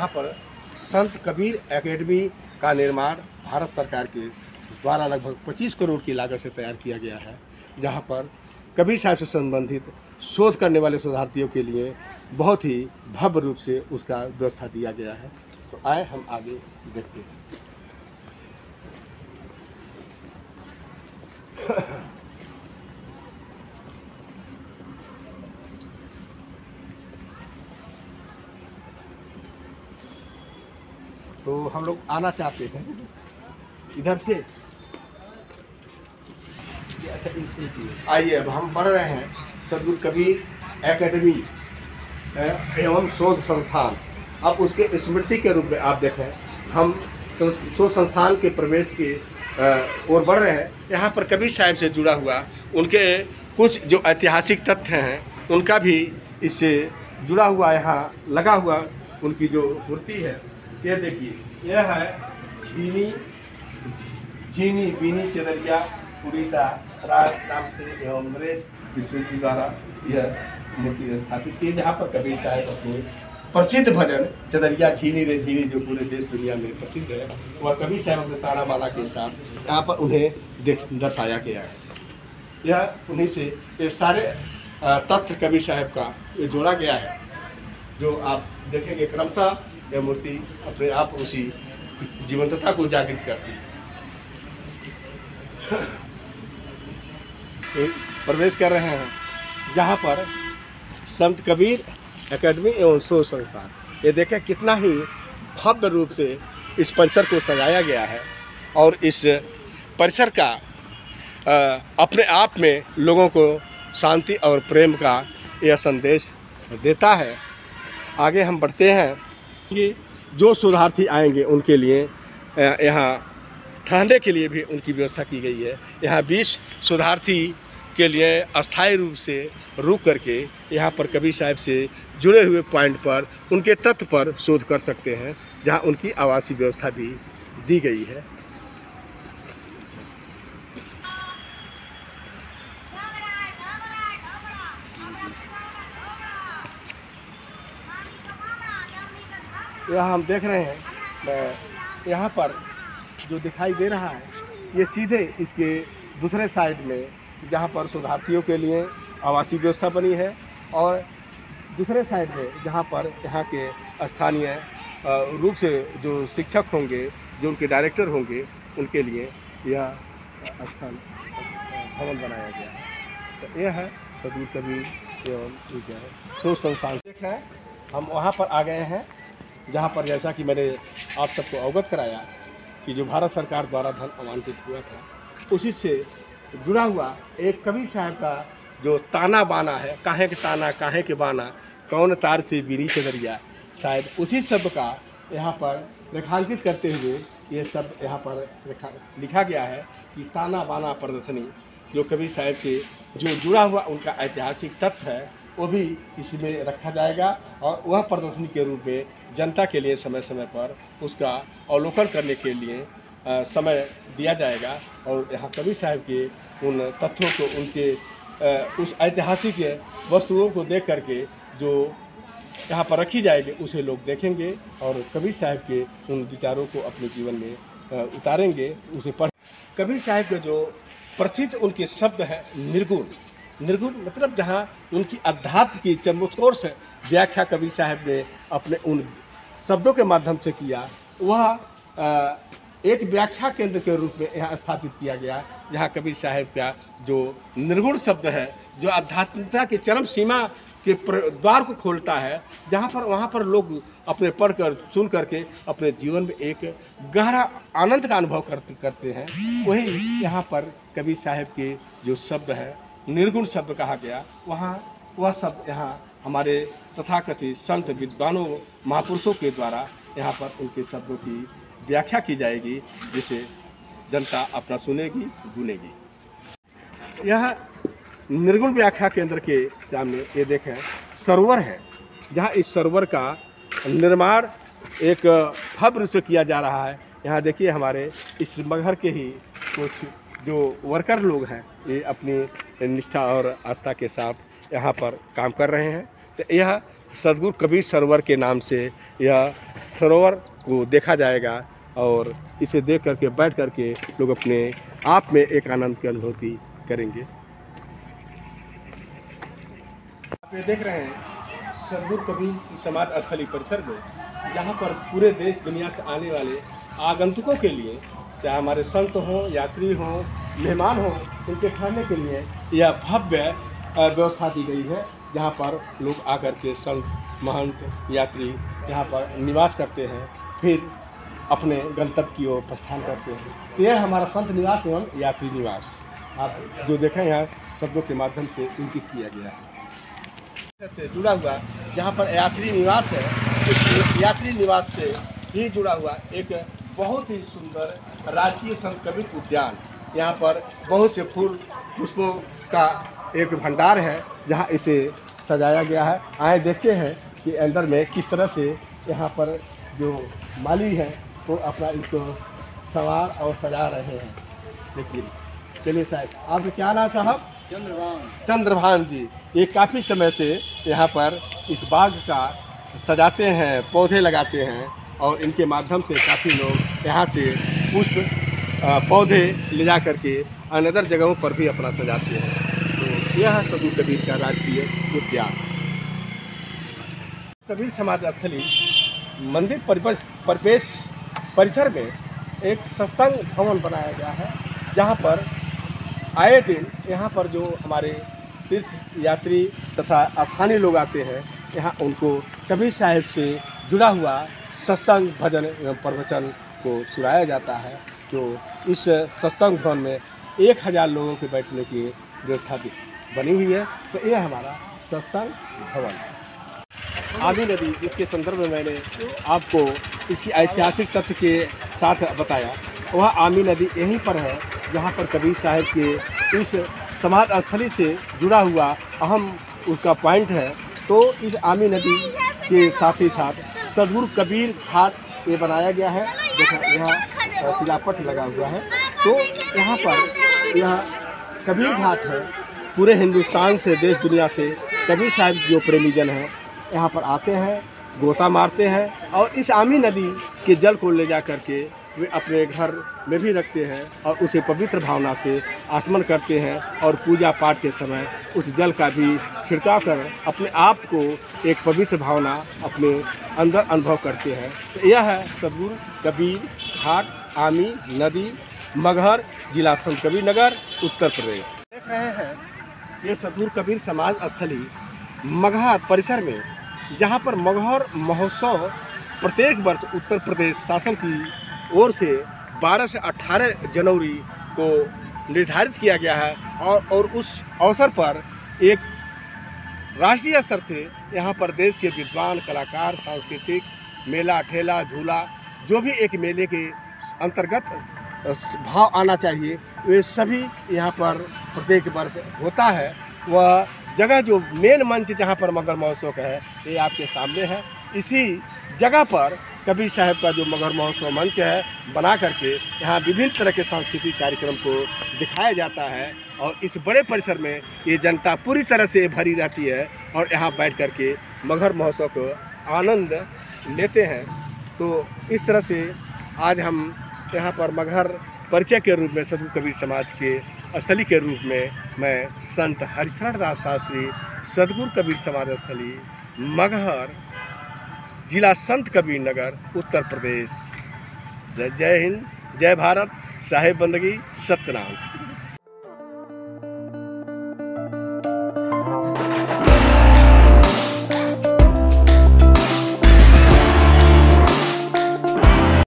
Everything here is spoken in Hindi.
जहाँ पर संत कबीर एकेडमी का निर्माण भारत सरकार के द्वारा लगभग 25 करोड़ की लागत से तैयार किया गया है, जहाँ पर कबीर साहब से संबंधित शोध करने वाले शोधार्थियों के लिए बहुत ही भव्य रूप से उसका व्यवस्था दिया गया है। तो आए हम आगे देखते हैं। तो हम लोग आना चाहते हैं इधर से। अच्छा, आइए अब हम पढ़ रहे हैं सदगुरु कबीर एकेडमी एवं शोध संस्थान। अब उसके स्मृति के रूप में आप देखें, हम शोध संस्थान के प्रवेश के ओर बढ़ रहे हैं। यहाँ पर कबीर साहब से जुड़ा हुआ उनके कुछ जो ऐतिहासिक तथ्य हैं उनका भी इससे जुड़ा हुआ यहाँ लगा हुआ उनकी जो मूर्ति है। ये देखिए, यह है झीनी बीनी चदरिया उड़ीसा राज नाम से एवं नरेश विश्वविद्यालय द्वारा यह मूर्ति स्थापित की, जहाँ पर कबीर साहब अपने प्रसिद्ध भजन चदरिया झीनी रे झीनी जो पूरे देश दुनिया में प्रसिद्ध है, वह कबीर साहब अपने ताना बाना के साथ यहाँ पर उन्हें दर्शाया गया है। यह उन्हीं से ये सारे तथ्य कबीर साहब का ये जोड़ा गया है, जो आप देखेंगे क्रमशः यह मूर्ति अपने आप उसी जीवंतता को जागृत करती है। प्रवेश कर रहे हैं जहाँ पर संत कबीर एकेडमी एवं शोध संस्थान। ये देखें कितना ही भव्य रूप से इस परिसर को सजाया गया है और इस परिसर का अपने आप में लोगों को शांति और प्रेम का यह संदेश देता है। आगे हम बढ़ते हैं कि जो शोधार्थी आएंगे उनके लिए यहाँ ठहरने के लिए भी उनकी व्यवस्था की गई है। यहाँ 20 शोधार्थी के लिए अस्थायी रूप से रुक करके यहाँ पर कबीर साहब से जुड़े हुए पॉइंट पर उनके तत्व पर शोध कर सकते हैं, जहाँ उनकी आवासीय व्यवस्था भी दी गई है। यह हम देख रहे हैं, यहाँ पर जो दिखाई दे रहा है ये सीधे इसके दूसरे साइड में जहाँ पर शोधार्थियों के लिए आवासीय व्यवस्था बनी है, और दूसरे साइड में जहाँ पर यहाँ के स्थानीय रूप से जो शिक्षक होंगे, जो उनके डायरेक्टर होंगे, उनके लिए यह स्थान भवन बनाया गया है। तो यह है सदगुरु कबीर एवं शोध संस्थान। देख रहे हैं हम वहाँ पर आ गए हैं जहाँ पर जैसा कि मैंने आप सबको अवगत कराया कि जो भारत सरकार द्वारा धन आवंटित हुआ था, उसी से जुड़ा हुआ एक कबीर साहब का जो ताना बाना है, काहे के ताना काहे के बाना, कौन तार से बीरी चदरिया, शायद उसी शब्द का यहाँ पर रेखांकित करते हुए ये शब्द यहाँ पर लिखा गया है कि ताना बाना प्रदर्शनी। जो कबीर साहब से जो जुड़ा हुआ उनका ऐतिहासिक तथ्य है वो भी इसमें रखा जाएगा, और वह प्रदर्शनी के रूप में जनता के लिए समय समय पर उसका अवलोकन करने के लिए समय दिया जाएगा। और यहाँ कबीर साहब के उन तथ्यों को, उनके उस ऐतिहासिक वस्तुओं को देख करके जो यहाँ पर रखी जाएगी उसे लोग देखेंगे और कबीर साहब के उन विचारों को अपने जीवन में उतारेंगे, उसे पढ़। कबीर साहब के जो प्रसिद्ध उनके शब्द हैं निर्गुण, निर्गुण मतलब जहाँ उनकी अध्यात्म की चरमोत्कर्ष से व्याख्या कबीर साहब ने अपने उन शब्दों के माध्यम से किया, वह एक व्याख्या केंद्र के रूप में यहाँ स्थापित किया गया, जहाँ कबीर साहब का जो निर्गुण शब्द है, जो आध्यात्मिकता की चरम सीमा के द्वार को खोलता है, जहाँ पर वहाँ पर लोग अपने पढ़कर सुन करके अपने जीवन में एक गहरा आनंद का अनुभव करते हैं। वही यहाँ पर कबीर साहब के जो शब्द है निर्गुण शब्द कहा गया, वहाँ वह शब्द यहाँ हमारे तथाकथित संत विद्वानों महापुरुषों के द्वारा यहाँ पर उनके शब्दों की व्याख्या की जाएगी, जिसे जनता अपना सुनेगी, गुनेगी। यह निर्गुण व्याख्या केंद्र के सामने ये देखें सरोवर है, जहाँ इस सरोवर का निर्माण एक भव्य रूप से किया जा रहा है। यहाँ देखिए हमारे इस मगहर के ही कुछ जो वर्कर लोग हैं, ये अपनी निष्ठा और आस्था के साथ यहाँ पर काम कर रहे हैं। तो यह सदगुरु कबीर सरोवर के नाम से यह सरोवर को देखा जाएगा और इसे देख करके बैठ करके लोग अपने आप में एक आनंद की अनुभूति करेंगे। आप ये देख रहे हैं सदगुरु कबीर समाधि स्थली परिसर में, जहाँ पर पूरे देश दुनिया से आने वाले आगंतुकों के लिए, चाहे हमारे संत हों, यात्री हों, मेहमान हों, उनके ठहरने के लिए यह भव्य व्यवस्था दी गई है, जहाँ पर लोग आकर के संत, महंत, यात्री यहाँ पर निवास करते हैं, फिर अपने गंतव्य की ओर प्रस्थान करते हैं। तो यह हमारा संत निवास एवं यात्री निवास आप जो देखें यहाँ शब्दों के माध्यम से इंकित किया गया है से जुड़ा हुआ, जहाँ पर यात्री निवास है, उस यात्री निवास से ही जुड़ा हुआ एक बहुत ही सुंदर राजकीय संत कबीर उद्यान। यहाँ पर बहुत से फूल पुष्पों का एक भंडार है, जहाँ इसे सजाया गया है। आए देखते हैं कि अंदर में किस तरह से यहाँ पर जो माली हैं वो अपना इसको संवार और सजा रहे हैं। लेकिन चलिए साहब, आपका क्या नाम साहब? चंद्रभान जी। ये काफ़ी समय से यहाँ पर इस बाग का सजाते हैं, पौधे लगाते हैं और इनके माध्यम से काफ़ी लोग यहाँ से पुष्प पौधे ले जा करके अनदर जगहों पर भी अपना सजाते हैं। तो यह है सदगुरु कबीर का राजकीय उद्यान। कबीर समाधि स्थली मंदिर परिसर में एक सत्संग भवन बनाया गया है, जहाँ पर आए दिन यहाँ पर जो हमारे तीर्थ यात्री तथा स्थानीय लोग आते हैं, यहाँ उनको कबीर साहिब से जुड़ा हुआ सत्संग, भजन एवं प्रवचन को सुनाया जाता है। जो इस सत्संग भवन में 1000 लोगों के बैठने की व्यवस्था बनी हुई है। तो यह हमारा सत्संग भवन। आमी नदी, जिसके संदर्भ में मैंने आपको इसकी ऐतिहासिक तथ्य के साथ बताया, वह आमी नदी यहीं पर है, जहाँ पर कबीर साहिब के इस समाधि स्थली से जुड़ा हुआ अहम उसका पॉइंट है। तो इस आमी नदी के साथ ही साथ सदगुरु कबीर घाट ये बनाया गया है। देखो यहाँ शिलापट लगा हुआ है। तो यहाँ पर यह कबीर घाट है। पूरे हिंदुस्तान से, देश दुनिया से कबीर साहिब जो प्रेमीजन हैं यहाँ पर आते हैं, गोता मारते हैं और इस आमी नदी के जल को ले जा करके वे अपने घर में भी रखते हैं और उसे पवित्र भावना से आचमन करते हैं और पूजा पाठ के समय उस जल का भी छिड़काव कर अपने आप को एक पवित्र भावना अपने अंदर अनुभव करते हैं। तो यह है सदगुरु कबीर घाट, आमी नदी, मगहर, जिला संत कबीर नगर, उत्तर प्रदेश। देख रहे हैं ये सदगुरु कबीर समाधि स्थली मगहर परिसर में, जहाँ पर मगहर महोत्सव प्रत्येक वर्ष उत्तर प्रदेश शासन की ओर से 12 से 18 जनवरी को निर्धारित किया गया है और उस अवसर पर एक राष्ट्रीय स्तर से यहाँ पर देश के विद्वान कलाकार, सांस्कृतिक मेला, ठेला, झूला, जो भी एक मेले के अंतर्गत भाव आना चाहिए, वे सभी यहाँ पर प्रत्येक वर्ष होता है। वह जगह जो मेन मंच जहाँ पर मगहर महोत्सव का है, ये आपके सामने है। इसी जगह पर कबीर साहब का जो मगहर महोत्सव मंच है बना करके यहाँ विभिन्न तरह के सांस्कृतिक कार्यक्रम को दिखाया जाता है और इस बड़े परिसर में ये जनता पूरी तरह से भरी रहती है और यहाँ बैठ करके मगहर महोत्सव को आनंद लेते हैं। तो इस तरह से आज हम यहाँ पर मगहर परिचय के रूप में सदगुरु कबीर समाज के स्थली के रूप में मैं संत हरिशरण दास शास्त्री, सदगुरु कबीर समाज स्थली मगहर, जिला संत कबीर नगर, उत्तर प्रदेश। जय हिंद, जय भारत, साहेब बंदगी, सत्यनाम।